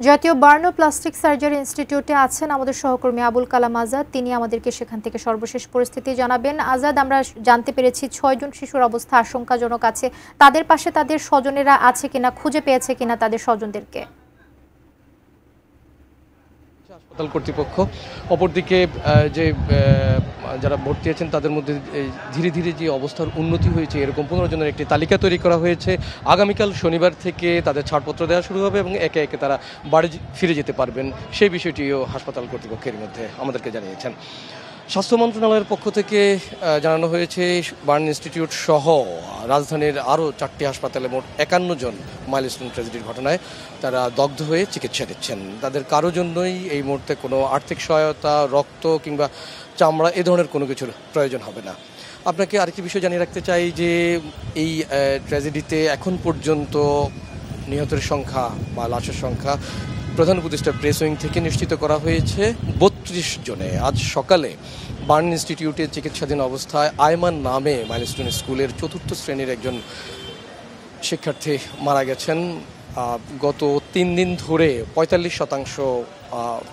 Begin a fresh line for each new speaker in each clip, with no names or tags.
জাতীয় বার্ন ও plastic surgery ইনস্টিটিউটে আছেন আমাদের সহকর্মী আবুল কালাম আজাদ। তিনি আমাদেরকে সেখান থেকে সর্বশেষ পরিস্থিতি জানাবেন। আজাদ, আমরা জানতে পেরেছি 6 জন শিশুর অবস্থা আশঙ্কাজনক আছে। তাদের পাশে তাদের স্বজনেরা আছে কিনা, খুঁজে পেয়েছে কিনা তাদের স্বজনদেরকে?
হাসপাতাল কর্তৃপক্ষ অপরদিকে যে যারা ভর্তি আছেন তাদের মধ্যে ধীরে ধীরে যে অবস্থার উন্নতি হয়েছে এরকম 15 জনের একটি তালিকা তৈরি করা হয়েছে। আগামীকাল শনিবার থেকে তাদের ছাড়পত্র দেওয়া শুরু হবে এবং একে একে তারা বাড়ি ফিরে যেতে পারবেন, সেই বিষয়টিও হাসপাতাল কর্তৃপক্ষের মধ্যে আমাদেরকে জানিয়েছেন। স্বাস্থ্য মন্ত্রণালয়ের পক্ষ থেকে জানানো হয়েছে বার্ন ইনস্টিটিউট সহ রাজধানীর আরও 4টি হাসপাতালে মোট 51 জন মাইলস্টোন ট্র্যাজেডির ঘটনায় তারা দগ্ধ হয়ে চিকিৎসা দিচ্ছেন। তাদের কারো জন্যই এই মুহূর্তে কোনো আর্থিক সহায়তা, রক্ত কিংবা চামড়া এ ধরনের কোনো কিছুর প্রয়োজন হবে না। আপনাকে আরেকটি বিষয় জানিয়ে রাখতে চাই যে এই ট্র্যাজেডিতে এখন পর্যন্ত নিহতের সংখ্যা বা লাশের সংখ্যা প্রধান উপদেষ্টা প্রেস উইং থেকে নিশ্চিত করা হয়েছে 32 জনে। আজ সকালে বার্ন ইনস্টিটিউটে চিকিৎসাধীন অবস্থায় আয়মান নামে মাইলস্টোন স্কুলের 4র্থ শ্রেণীর একজন শিক্ষার্থী মারা গেছেন। গত 3 দিন ধরে 45%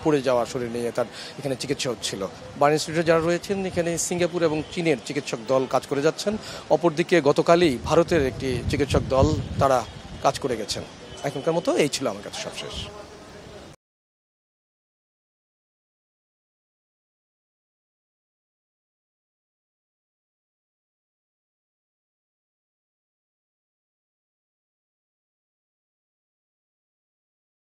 পড়ে যাওয়া শরীর নিয়ে তার এখানে চিকিৎসা হচ্ছিল। বার্ন ইনস্টিটিউটে যারা রয়েছেন এখানে সিঙ্গাপুর এবং চীনের চিকিৎসক দল কাজ করে যাচ্ছেন। অপরদিকে গতকালই ভারতের একটি চিকিৎসক দল তারা কাজ করে গেছেন। এখনকার মতো এই ছিল আমার কাছে সবশেষ।